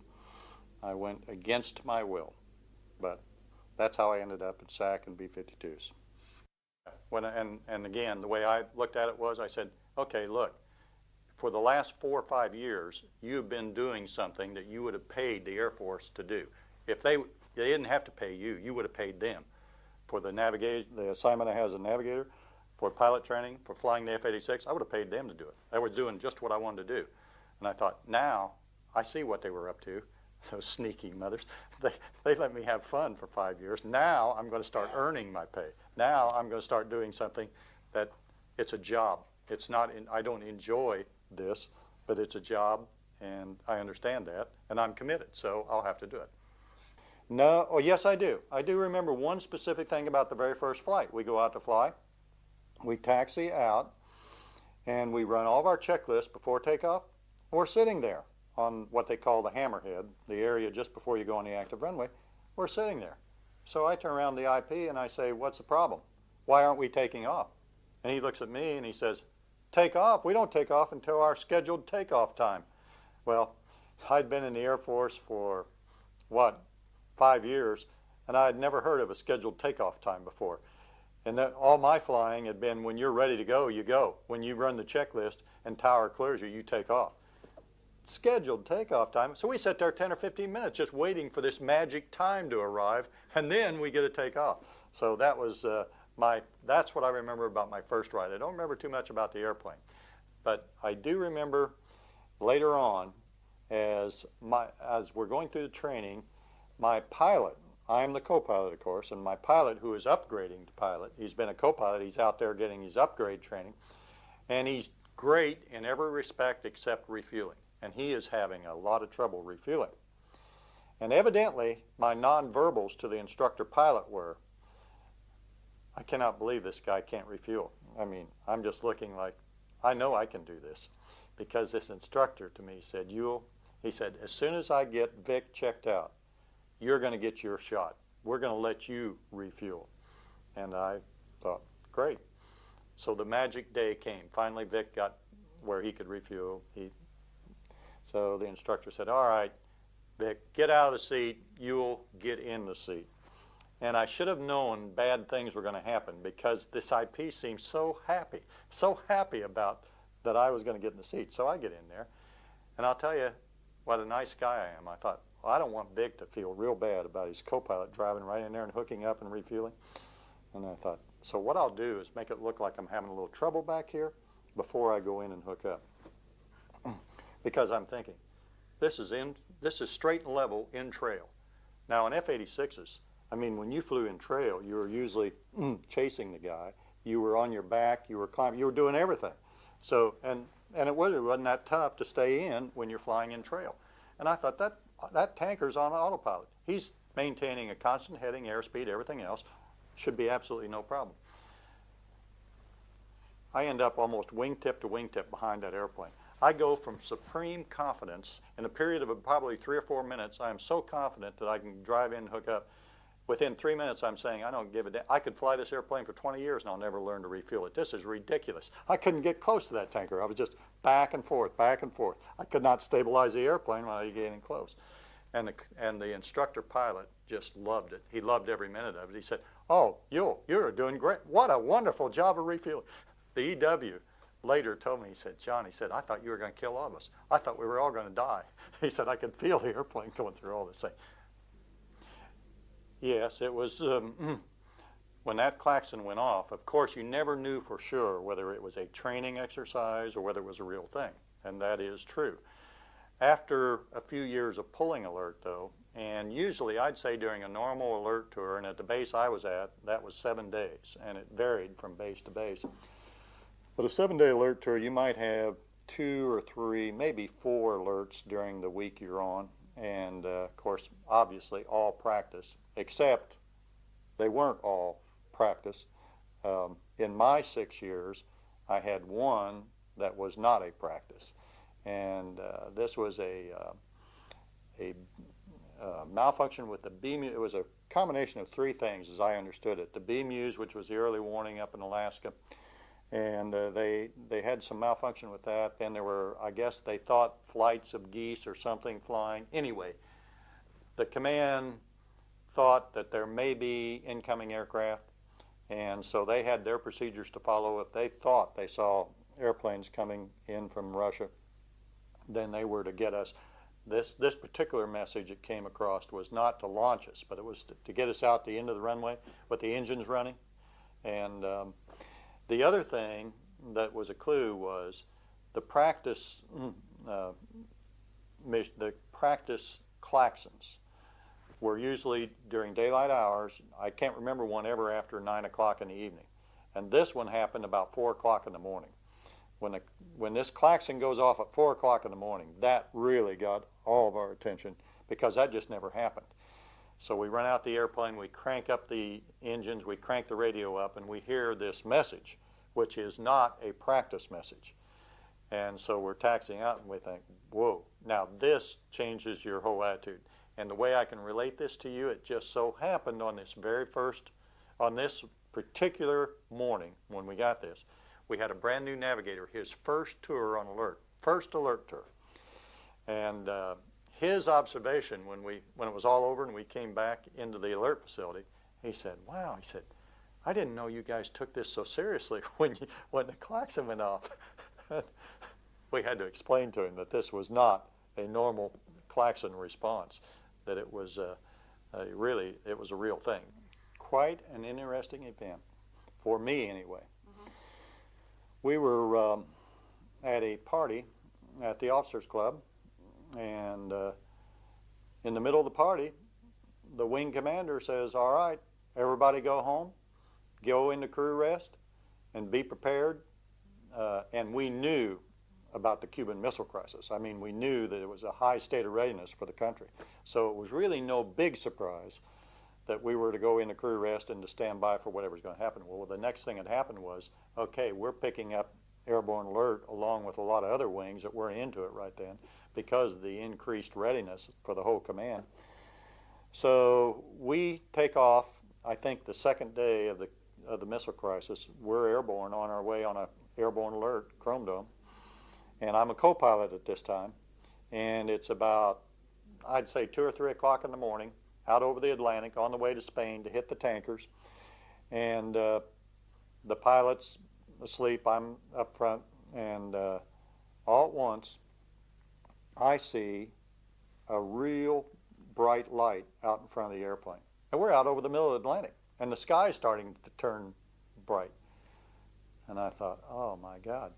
I went against my will, but that's how I ended up in SAC and B-52s. And again, the way I looked at it was, I said, okay, look, for the last 4 or 5 years, you've been doing something that you would have paid the Air Force to do. If they didn't have to pay you, you would have paid them. For the navigation, the assignment I had as a navigator, for pilot training, for flying the F-86, I would have paid them to do it. They were doing just what I wanted to do. And I thought, now I see what they were up to. Those sneaky mothers. They let me have fun for 5 years. Now I'm going to start earning my pay. Now I'm going to start doing something that it's a job. It's not, I don't enjoy this, but it's a job, and I understand that, and I'm committed, so I'll have to do it. No, oh yes I do. I do remember one specific thing about the very first flight. We go out to fly, we taxi out, and we run all of our checklists before takeoff. We're sitting there on what they call the hammerhead, the area just before you go on the active runway. We're sitting there. So I turn around the IP and I say, what's the problem? Why aren't we taking off? And he looks at me and he says, take off? We don't take off until our scheduled takeoff time. Well, I'd been in the Air Force for, what, 5 years, and I had never heard of a scheduled takeoff time before. And that all my flying had been when you're ready to go, you go. When you run the checklist and tower clears you, you take off. Scheduled takeoff time. So we sat there 10 or 15 minutes just waiting for this magic time to arrive, and then we get to take off. So that was that's what I remember about my first ride. I don't remember too much about the airplane, but I do remember later on, as we're going through the training, my pilot, I'm the co-pilot of course, and my pilot who is upgrading to pilot, he's been a co-pilot, he's out there getting his upgrade training, and he's great in every respect except refueling, and he is having a lot of trouble refueling. And evidently my nonverbals to the instructor pilot were, I cannot believe this guy can't refuel. I mean, I'm just looking like, I know I can do this. Because this instructor to me said, he said, as soon as I get Vic checked out, you're going to get your shot. We're going to let you refuel. And I thought, great. So the magic day came. Finally, Vic got where he could refuel. So the instructor said, all right, Vic, get out of the seat. You'll get in the seat. And I should have known bad things were going to happen because this IP seemed so happy about that I was going to get in the seat. So I get in there, and I'll tell you what a nice guy I am. I thought, well, I don't want Vic to feel real bad about his co-pilot driving right in there and hooking up and refueling. And I thought, so what I'll do is make it look like I'm having a little trouble back here before I go in and hook up. Because I'm thinking, this is straight and level in trail. Now in F-86s, I mean, when you flew in trail, you were usually chasing the guy. You were on your back. You were climbing. You were doing everything. So, and it wasn't that tough to stay in when you're flying in trail. And I thought that tanker's on autopilot. He's maintaining a constant heading, airspeed, everything else. Should be absolutely no problem. I end up almost wingtip to wingtip behind that airplane. I go from supreme confidence in a period of probably 3 or 4 minutes. I am so confident that I can drive in and hook up. Within 3 minutes, I'm saying, I don't give a damn. I could fly this airplane for 20 years and I'll never learn to refuel it. This is ridiculous. I couldn't get close to that tanker. I was just back and forth, back and forth. I could not stabilize the airplane while you getting close. And the instructor pilot just loved it. He loved every minute of it. He said, oh, you're doing great. What a wonderful job of refueling. The EW later told me, he said, John, he said, I thought you were going to kill all of us. I thought we were all going to die. He said, I could feel the airplane going through all this thing. Yes, it was, when that klaxon went off, of course you never knew for sure whether it was a training exercise or whether it was a real thing, and that is true. After a few years of pulling alert though, and usually I'd say during a normal alert tour, and at the base I was at, that was 7 days, and it varied from base to base. But a 7-day alert tour, you might have 2 or 3, maybe 4 alerts during the week you're on, and of course, obviously all practice. Except they weren't all practice. In my 6 years, I had one that was not a practice. and this was a malfunction with the B-Muse. It was a combination of three things, as I understood it. The B-Muse, which was the early warning up in Alaska, and they had some malfunction with that. Then there were, I guess they thought flights of geese or something flying. Anyway, the command thought that there may be incoming aircraft, and so they had their procedures to follow. If they thought they saw airplanes coming in from Russia, then they were to get us. This particular message it came across was not to launch us, but it was to get us out the end of the runway with the engines running. And the other thing that was a clue was the practice klaxons were usually during daylight hours. I can't remember one ever after 9 o'clock in the evening. And this one happened about 4 o'clock in the morning. When this klaxon goes off at 4 o'clock in the morning, that really got all of our attention because that just never happened. So we run out the airplane, we crank up the engines, we crank the radio up, and we hear this message, which is not a practice message. And so we're taxiing out and we think, whoa, now this changes your whole attitude. And the way I can relate this to you, it just so happened on this particular morning when we got this, we had a brand new navigator, his first tour on alert, first alert tour. And his observation when it was all over and we came back into the alert facility, he said, wow, he said, I didn't know you guys took this so seriously when the klaxon went off. We had to explain to him that this was not a normal klaxon response, that it was a real thing. Quite an interesting event, for me anyway. We were at a party at the officers club, and in the middle of the party, the wing commander says, all right, everybody go home, go into crew rest, and be prepared. And we knew about the Cuban Missile Crisis. I mean, we knew that it was a high state of readiness for the country. So it was really no big surprise that we were to go into crew rest and to stand by for whatever's going to happen. Well, the next thing that happened was, okay, we're picking up airborne alert along with a lot of other wings that weren't into it right then because of the increased readiness for the whole command. So we take off, I think the second day of the missile crisis. We're airborne on our way on a airborne alert, Chrome Dome, and I'm a co-pilot at this time, and it's about, I'd say 2 or 3 o'clock in the morning, out over the Atlantic on the way to Spain to hit the tankers, and the pilot's asleep, I'm up front, and all at once I see a real bright light out in front of the airplane. And we're out over the middle of the Atlantic, and the sky is starting to turn bright. And I thought, oh my God,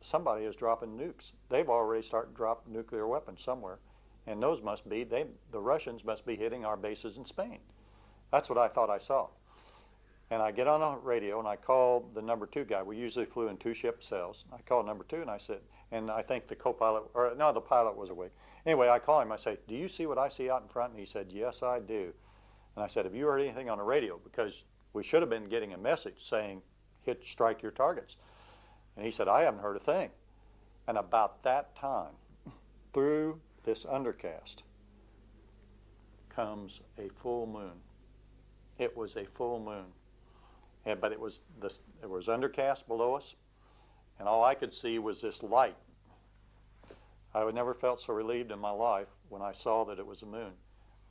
somebody is dropping nukes. They've already started to drop nuclear weapons somewhere. And those must be, the Russians must be hitting our bases in Spain. That's what I thought I saw. And I get on a radio and I call the number 2 guy. We usually flew in 2-ship cells. I called number 2 and I said, and I think the co-pilot, or no, the pilot was awake. Anyway, I call him, I say, do you see what I see out in front? And he said, yes, I do. And I said, have you heard anything on the radio? Because we should have been getting a message saying, strike your targets. And he said, I haven't heard a thing. And about that time, through this undercast comes a full moon. It was a full moon, but it was undercast below us, and all I could see was this light. I had never felt so relieved in my life when I saw that it was a moon.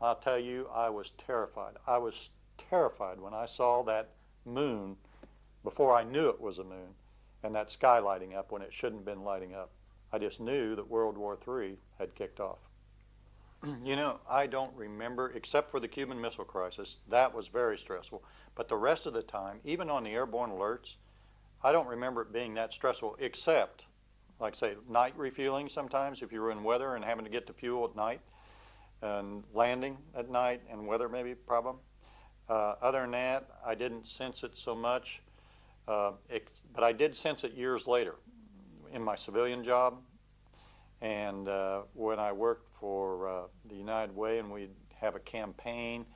I'll tell you, I was terrified. I was terrified when I saw that moon before I knew it was a moon, and that sky lighting up when it shouldn't have been lighting up. I just knew that World War III had kicked off. You know, I don't remember, except for the Cuban Missile Crisis, that was very stressful. But the rest of the time, even on the airborne alerts, I don't remember it being that stressful, except, like say, night refueling sometimes, if you were in weather and having to get to fuel at night, and landing at night and weather maybe a problem. Other than that, I didn't sense it so much, but I did sense it years later in my civilian job, and when I worked for the United Way, and we'd have a campaign,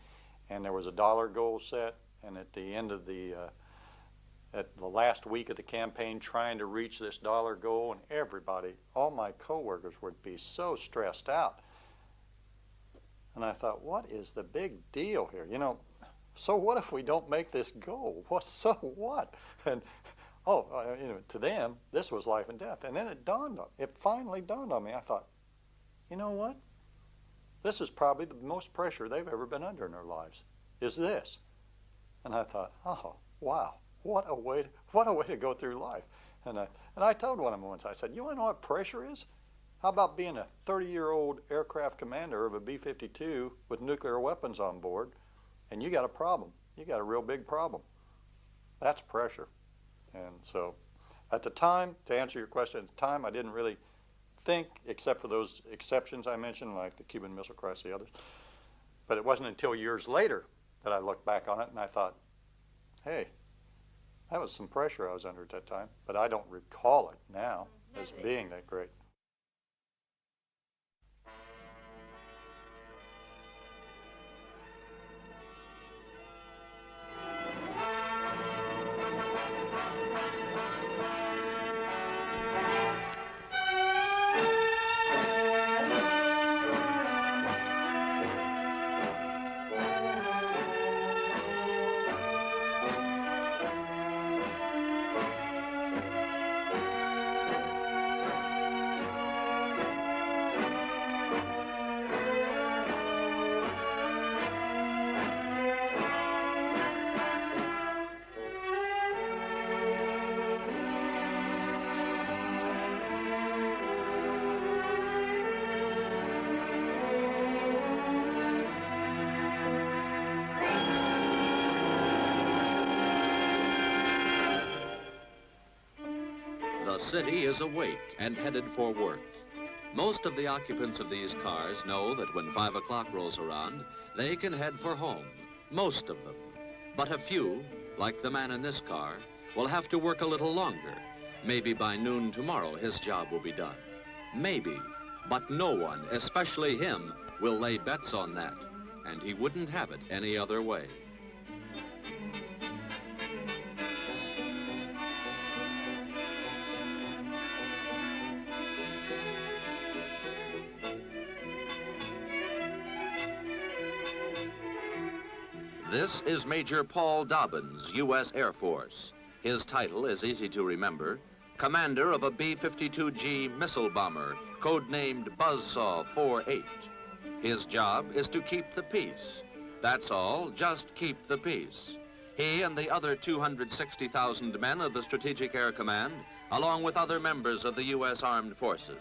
and there was a dollar goal set, and at the end of the at the last week of the campaign trying to reach this dollar goal, and everybody, all my coworkers would be so stressed out. And I thought, what is the big deal here? You know, so what if we don't make this goal? So what? And you know, to them, this was life and death. And then it finally dawned on me. I thought, you know what? This is probably the most pressure they've ever been under in their lives, is this. And I thought, oh, wow, what a way to go through life. And I told one of them once, I said, you want to know what pressure is? How about being a 30-year-old aircraft commander of a B-52 with nuclear weapons on board, and you got a problem. You got a real big problem. That's pressure. And so at the time, to answer your question, at the time I didn't really think, except for those exceptions I mentioned, like the Cuban Missile Crisis, the others. But it wasn't until years later that I looked back on it and I thought, hey, that was some pressure I was under at that time, but I don't recall it now as being that great. The city is awake and headed for work. Most of the occupants of these cars know that when 5 o'clock rolls around, they can head for home. Most of them. But a few, like the man in this car, will have to work a little longer. Maybe by noon tomorrow his job will be done. Maybe. But no one, especially him, will lay bets on that. And he wouldn't have it any other way. This is Major Paul Dobbins, U.S. Air Force. His title is easy to remember, commander of a B-52G missile bomber, codenamed Buzzsaw 48. His job is to keep the peace. That's all, just keep the peace. He and the other 260,000 men of the Strategic Air Command, along with other members of the U.S. Armed Forces.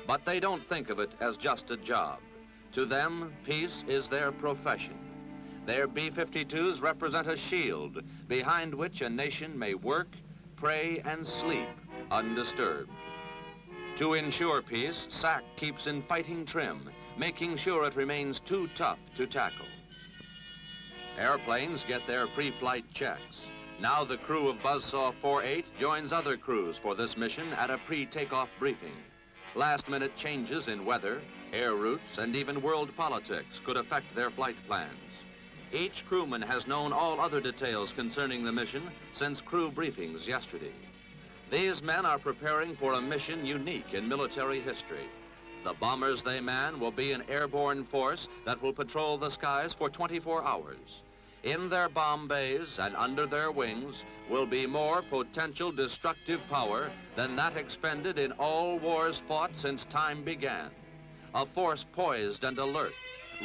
But they don't think of it as just a job. To them, peace is their profession. Their B-52s represent a shield behind which a nation may work, pray, and sleep undisturbed. To ensure peace, SAC keeps in fighting trim, making sure it remains too tough to tackle. Airplanes get their pre-flight checks. Now the crew of Buzzsaw 48 joins other crews for this mission at a pre-takeoff briefing. Last-minute changes in weather, air routes, and even world politics could affect their flight plans. Each crewman has known all other details concerning the mission since crew briefings yesterday. These men are preparing for a mission unique in military history. The bombers they man will be an airborne force that will patrol the skies for 24 hours. In their bomb bays and under their wings will be more potential destructive power than that expended in all wars fought since time began. A force poised and alert,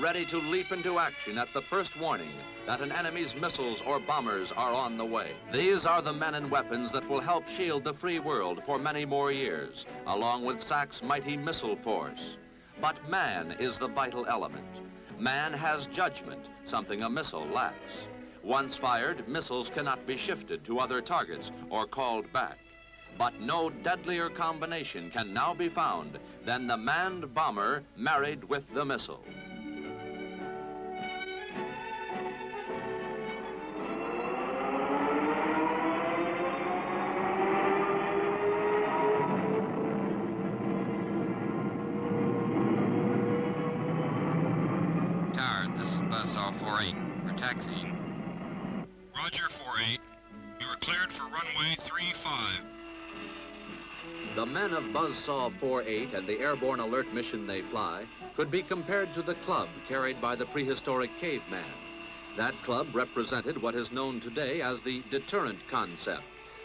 ready to leap into action at the first warning that an enemy's missiles or bombers are on the way. These are the men and weapons that will help shield the free world for many more years, along with SAC's mighty missile force. But man is the vital element. Man has judgment, something a missile lacks. Once fired, missiles cannot be shifted to other targets or called back. But no deadlier combination can now be found than the manned bomber married with the missile. Tower, this is Buzzsaw 48. We're taxiing. Roger, 48. You are cleared for runway 35. The men of Buzzsaw 48 and the airborne alert mission they fly could be compared to the club carried by the prehistoric caveman. That club represented what is known today as the deterrent concept,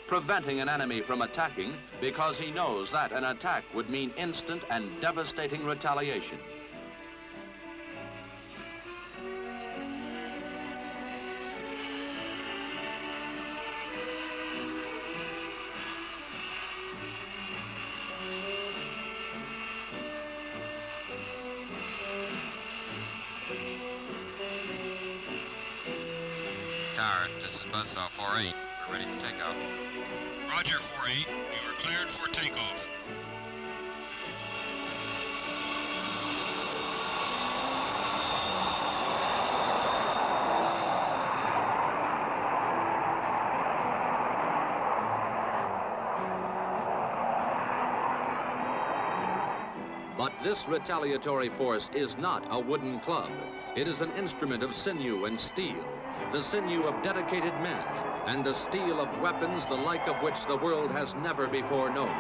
preventing an enemy from attacking because he knows that an attack would mean instant and devastating retaliation. Tower, this is Buzzsaw 48. We're ready for takeoff. Roger, 48. You are cleared for takeoff. But this retaliatory force is not a wooden club. It is an instrument of sinew and steel, the sinew of dedicated men, and the steel of weapons the like of which the world has never before known.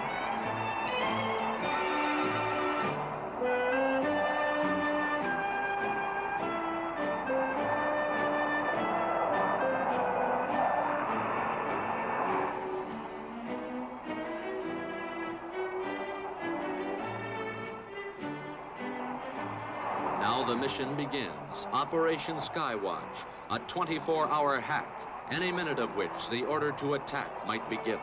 Now the mission begins. Operation Skywatch, a 24-hour hack, any minute of which the order to attack might be given.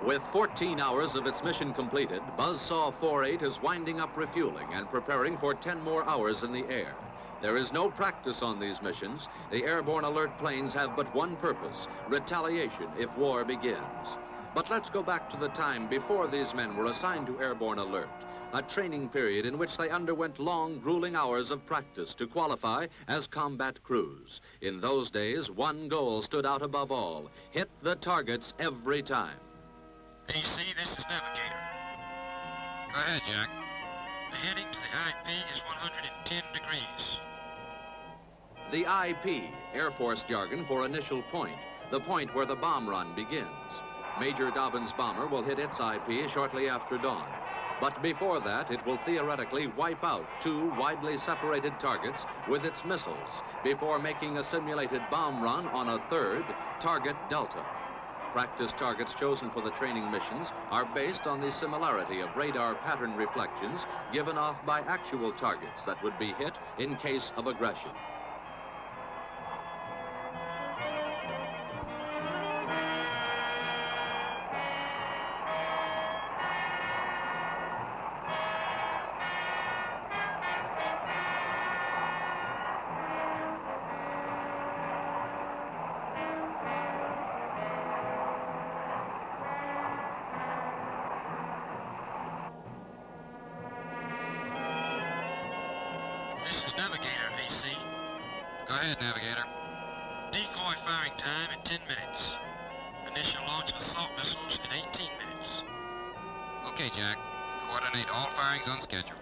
With 14 hours of its mission completed, Buzzsaw 48 is winding up refueling and preparing for 10 more hours in the air. There is no practice on these missions. The airborne alert planes have but one purpose: retaliation if war begins. But let's go back to the time before these men were assigned to airborne alert, a training period in which they underwent long, grueling hours of practice to qualify as combat crews. In those days, one goal stood out above all: hit the targets every time. AC, this is Navigator. Go ahead, Jack. The heading to the IP is 110 degrees. The IP, Air Force jargon for initial point, the point where the bomb run begins. Major Dobbin's bomber will hit its IP shortly after dawn. But before that, it will theoretically wipe out two widely separated targets with its missiles before making a simulated bomb run on a third, target Delta. Practice targets chosen for the training missions are based on the similarity of radar pattern reflections given off by actual targets that would be hit in case of aggression. This is Navigator, AC. Go ahead, Navigator. Decoy firing time in 10 minutes. Initial launch of assault missiles in 18 minutes. Okay, Jack. Coordinate all firings on schedule.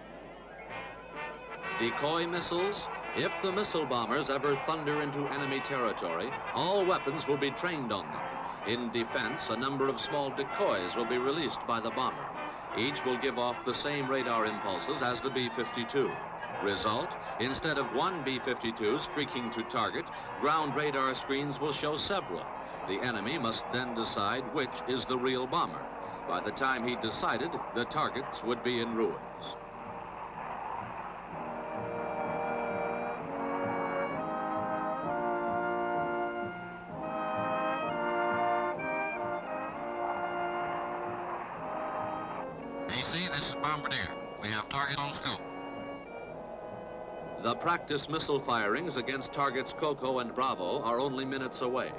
Decoy missiles? If the missile bombers ever thunder into enemy territory, all weapons will be trained on them. In defense, a number of small decoys will be released by the bomber. Each will give off the same radar impulses as the B-52. Result, instead of one B-52 streaking to target, ground radar screens will show several. The enemy must then decide which is the real bomber. By the time he decided, the targets would be in ruins. AC, this is Bombardier. We have target on scope. The practice missile firings against targets Coco and Bravo are only minutes away.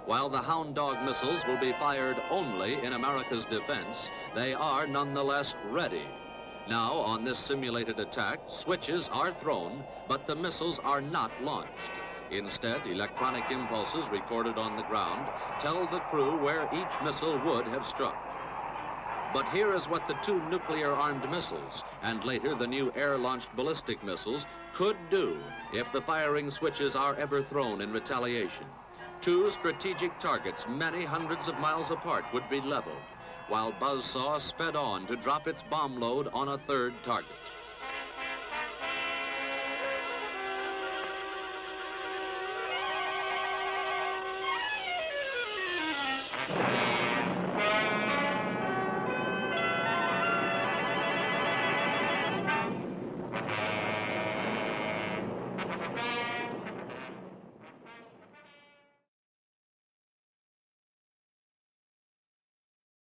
While the Hound Dog missiles will be fired only in America's defense, they are nonetheless ready. Now, on this simulated attack, switches are thrown, but the missiles are not launched. Instead, electronic impulses recorded on the ground tell the crew where each missile would have struck. But here is what the two nuclear-armed missiles, and later the new air-launched ballistic missiles, could do if the firing switches are ever thrown in retaliation. Two strategic targets many hundreds of miles apart would be leveled, while Buzzsaw sped on to drop its bomb load on a third target.